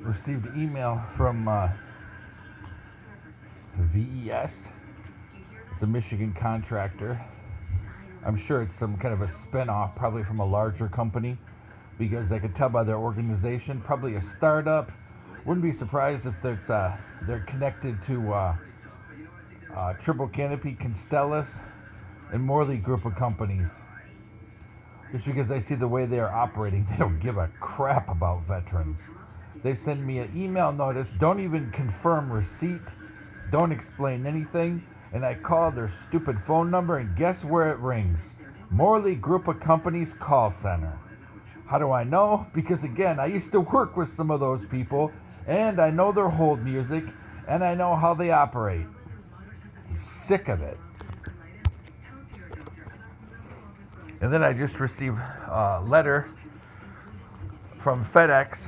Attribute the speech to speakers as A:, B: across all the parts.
A: received an email from VES. It's a Michigan contractor. I'm sure it's some kind of a spin-off, probably from a larger company, because I could tell by their organization, probably a startup. Wouldn't be surprised if they're connected to Triple Canopy, Constellus, and Morley group of companies. Just because I see the way they are operating, they don't give a crap about veterans. They send me an email notice, don't even confirm receipt, don't explain anything, and I call their stupid phone number, and guess where it rings? Morley Group of Companies call center. How do I know? Because again, I used to work with some of those people, and I know their hold music, and I know how they operate. I'm sick of it. And then I just received a letter from FedEx,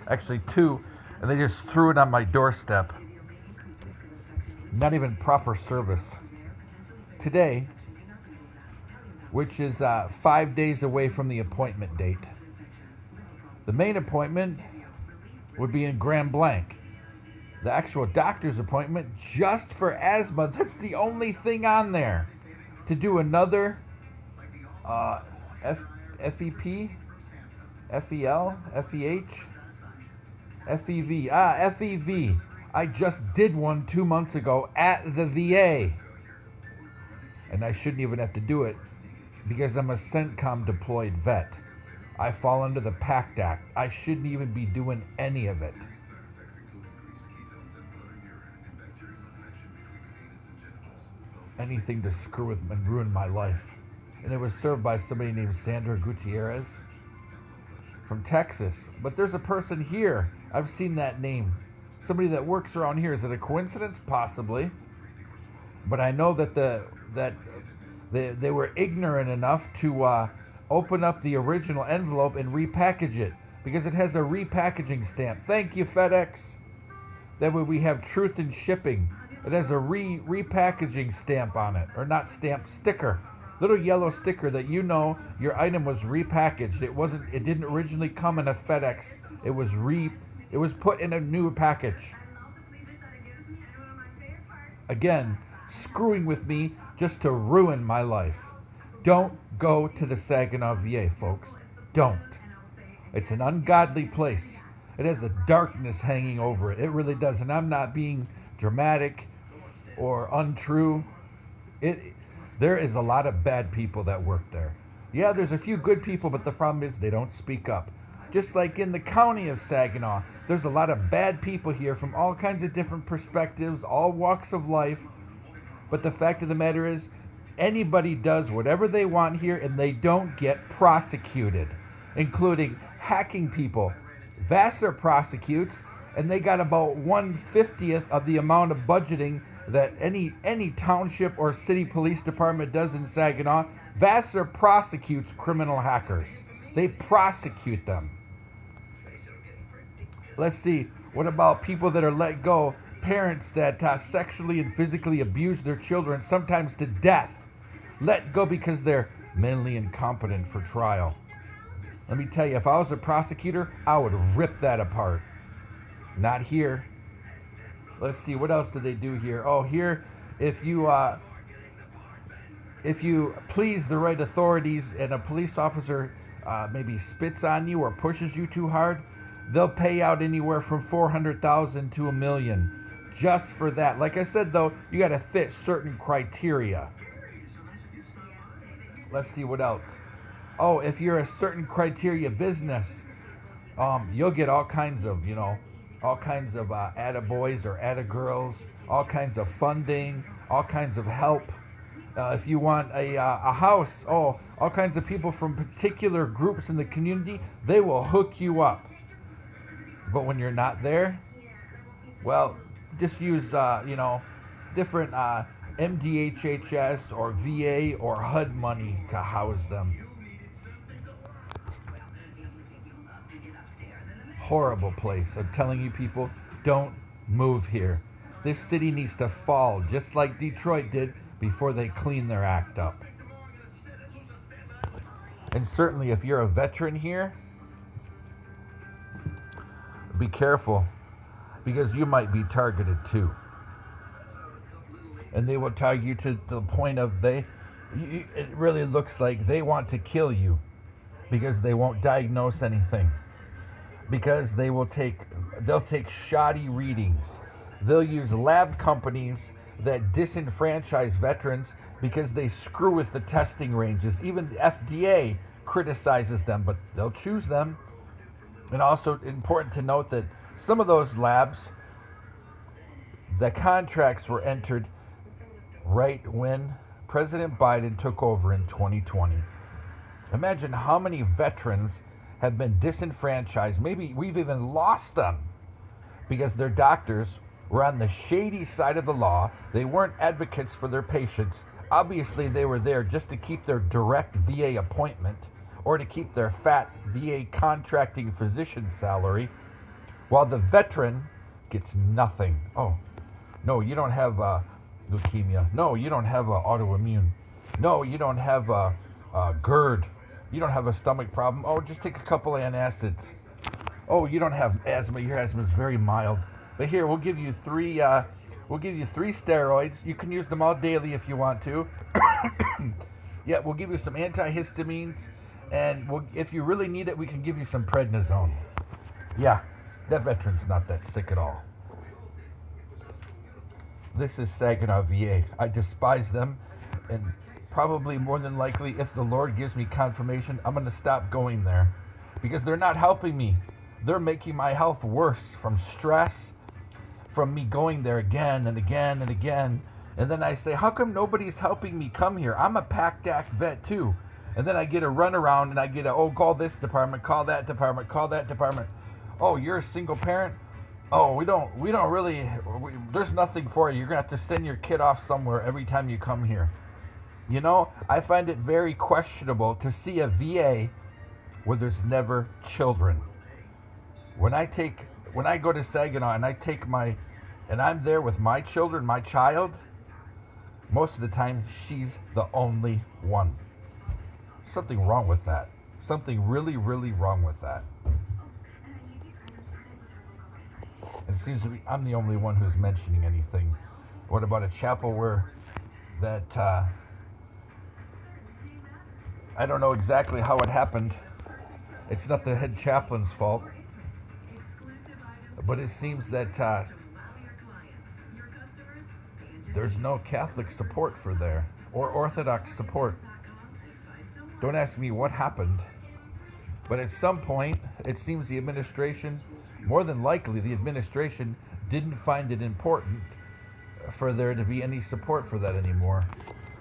A: actually two, and they just threw it on my doorstep. Not even proper service. Today, which is 5 days away from the appointment date. The main appointment would be in Grand Blanc. The actual doctor's appointment just for asthma, that's the only thing on there. To do another FEP, FEL, FEH, FEV. FEV. I just did one 2 months ago at the VA. And I shouldn't even have to do it because I'm a CENTCOM deployed vet. I fall under the PACT Act. I shouldn't even be doing any of it. Anything to screw with and ruin my life. And it was served by somebody named Sandra Gutierrez from Texas. But there's a person here. I've seen that name. Somebody that works around here. Is it a coincidence? Possibly. But I know that they were ignorant enough to open up the original envelope and repackage it because it has a repackaging stamp. Thank you, FedEx. That way we have truth in shipping. It has a repackaging stamp on it, or not stamp, sticker. Little yellow sticker that you know your item was repackaged. It didn't originally come in a FedEx. It was put in a new package. Again, screwing with me just to ruin my life. Don't go to the Saginaw VA, folks. Don't. It's an ungodly place. It has a darkness hanging over it. It really does. And I'm not being dramatic or untrue. There is a lot of bad people that work there. Yeah, there's a few good people, but the problem is they don't speak up. Just like in the county of Saginaw, there's a lot of bad people here from all kinds of different perspectives, all walks of life. But the fact of the matter is, anybody does whatever they want here and they don't get prosecuted, including hacking people. Vassar prosecutes, and they got about 1/50th of the amount of budgeting that any township or city police department does in Saginaw. Vassar prosecutes criminal hackers. They prosecute them. Let's see, what about people that are let go? Parents that sexually and physically abuse their children, sometimes to death. Let go because they're mentally incompetent for trial. Let me tell you, if I was a prosecutor, I would rip that apart. Not here. Let's see, what else did they do here? Oh, here, if you please the right authorities and a police officer maybe spits on you or pushes you too hard, they'll pay out anywhere from $400,000 to $1 million just for that. Like I said, though, you got to fit certain criteria. Let's see what else. Oh, if you're a certain criteria business, you'll get all kinds of attaboys or attagirls, all kinds of funding, all kinds of help. If you want a house, all kinds of people from particular groups in the community, they will hook you up. But when you're not there, well, just use different MDHHS or VA or HUD money to house them. Horrible place. I'm telling you, people, don't move here. This city needs to fall just like Detroit did before they clean their act up. And certainly if you're a veteran here, be careful because you might be targeted too. And they will target you to the point of it really looks like they want to kill you because they won't diagnose anything. Because they'll take shoddy readings. They'll use lab companies that disenfranchise veterans because they screw with the testing ranges. Even the FDA criticizes them, but they'll choose them. And also important to note that some of those labs, the contracts were entered right when President Biden took over in 2020. Imagine how many veterans have been disenfranchised. Maybe we've even lost them because their doctors were on the shady side of the law. They weren't advocates for their patients. Obviously, they were there just to keep their direct VA appointment or to keep their fat VA contracting physician salary, while the veteran gets nothing. Oh, no, you don't have leukemia. No, you don't have autoimmune. No, you don't have GERD. You don't have a stomach problem. Oh, just take a couple antacids. Oh, you don't have asthma. Your asthma is very mild. But here, we'll give you three. We'll give you 3 steroids. You can use them all daily if you want to. Yeah, we'll give you some antihistamines, and if you really need it, we can give you some prednisone. Yeah, that veteran's not that sick at all. This is Saginaw VA. I despise them, and probably more than likely, if the Lord gives me confirmation, I'm going to stop going there because they're not helping me. They're making my health worse from stress, from me going there again and again and again. And then I say, how come nobody's helping me come here? I'm a PACT Act vet too. And then I get a runaround and I get call this department, call that department, call that department. Oh, you're a single parent? Oh, we don't really, there's nothing for you. You're going to have to send your kid off somewhere every time you come here. You know, I find it very questionable to see a VA where there's never children. When I go to Saginaw and I'm there with my children, my child, most of the time she's the only one. Something wrong with that. Something really, really wrong with that. It seems to be I'm the only one who's mentioning anything. What about a chapel where I don't know exactly how it happened. It's not the head chaplain's fault. But it seems that there's no Catholic support for there, or Orthodox support. Don't ask me what happened. But at some point, it seems the administration, more than likely the administration, didn't find it important for there to be any support for that anymore.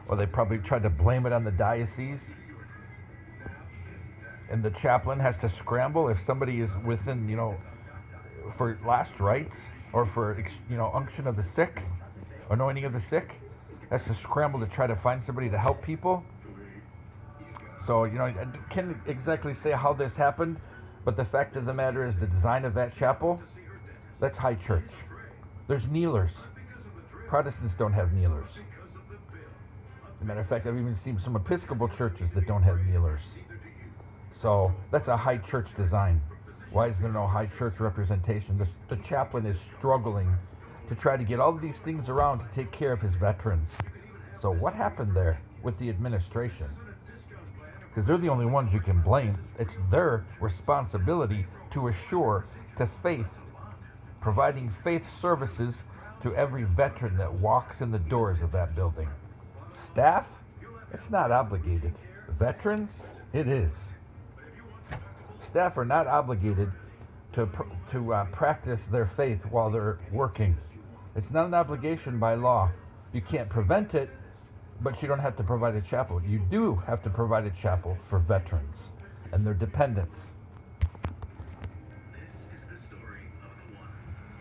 A: Or they probably tried to blame it on the diocese. And the chaplain has to scramble if somebody is within, for last rites or for, unction of the sick, anointing of the sick, has to scramble to try to find somebody to help people. So, I can't exactly say how this happened, but the fact of the matter is the design of that chapel, that's high church. There's kneelers. Protestants don't have kneelers. As a matter of fact, I've even seen some Episcopal churches that don't have kneelers. So that's a high church design. Why is there no high church representation? The chaplain is struggling to try to get all of these things around to take care of his veterans. So what happened there with the administration? Because they're the only ones you can blame. It's their responsibility to assure to faith, providing faith services to every veteran that walks in the doors of that building. Staff, it's not obligated. Veterans, it is. Staff are not obligated to practice their faith while they're working. It's not an obligation by law. You can't prevent it, but you don't have to provide a chapel. You do have to provide a chapel for veterans and their dependents.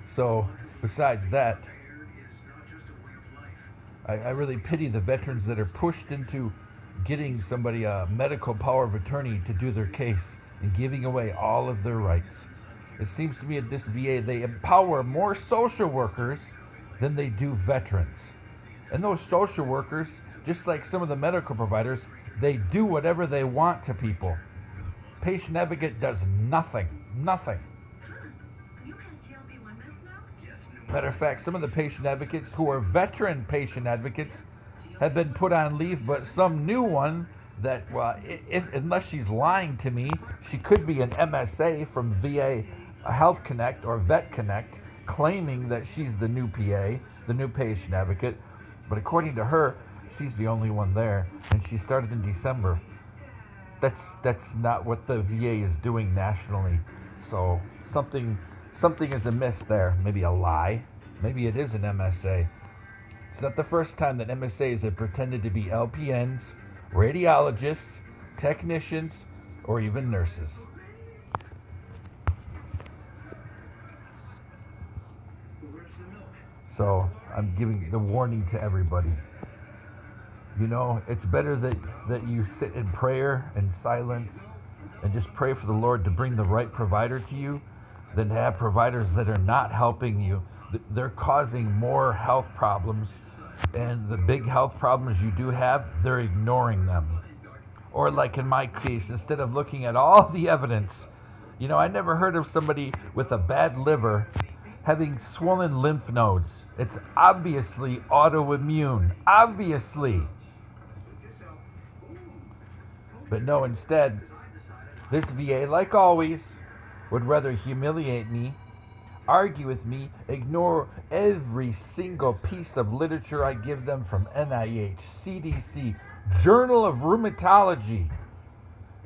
A: So, besides that, I really pity the veterans that are pushed into getting somebody a medical power of attorney to do their case and giving away all of their rights. It seems to me at this VA, they empower more social workers than they do veterans. And those social workers, just like some of the medical providers, they do whatever they want to people. Patient advocate does nothing. Matter of fact, some of the patient advocates who are veteran patient advocates have been put on leave, but some new one that, well, if unless she's lying to me, she could be an MSA from VA Health Connect or Vet Connect, claiming that she's the new PA, the new patient advocate. But according to her, she's the only one there, and she started in December. That's not what the VA is doing nationally. So something is amiss there. Maybe a lie. Maybe it is an MSA. It's not the first time that MSAs have pretended to be LPNs, radiologists, technicians, or even nurses. So I'm giving the warning to everybody. You know, it's better that you sit in prayer and silence and just pray for the Lord to bring the right provider to you than to have providers that are not helping you. They're causing more health problems, and the big health problems you do have, they're ignoring them. Or like in my case, instead of looking at all the evidence, you know, I never heard of somebody with a bad liver having swollen lymph nodes. It's obviously autoimmune. Obviously. But no, instead, this VA, like always, would rather humiliate me, argue with me, ignore every single piece of literature I give them from NIH, CDC, Journal of Rheumatology,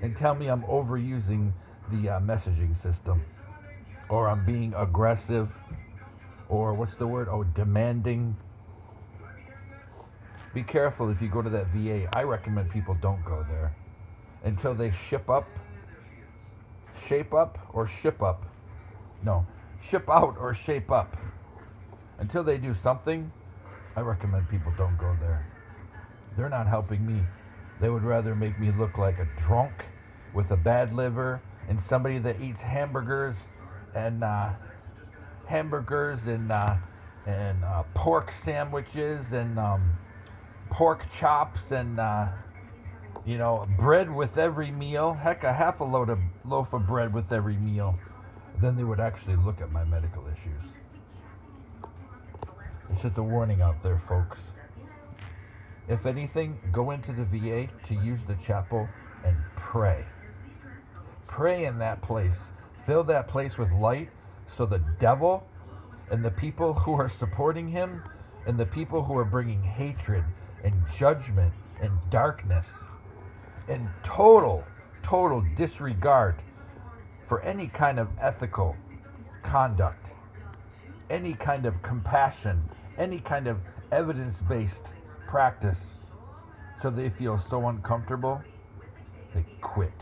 A: and tell me I'm overusing the messaging system, or I'm being aggressive, or what's the word? Oh, demanding. Be careful if you go to that VA. I recommend people don't go there until they shape up, or ship up. No, ship out or shape up. Until they do something, I recommend people don't go there. They're not helping me. They would rather make me look like a drunk with a bad liver and somebody that eats hamburgers and pork sandwiches and pork chops and bread with every meal. Heck, a half a loaf of bread with every meal. Then they would actually look at my medical issues. It's just a warning out there, folks. If anything, go into the VA to use the chapel and pray. Pray in that place. Fill that place with light so the devil and the people who are supporting him and the people who are bringing hatred and judgment and darkness and total disregard for any kind of ethical conduct, any kind of compassion, any kind of evidence-based practice, so they feel so uncomfortable, they quit.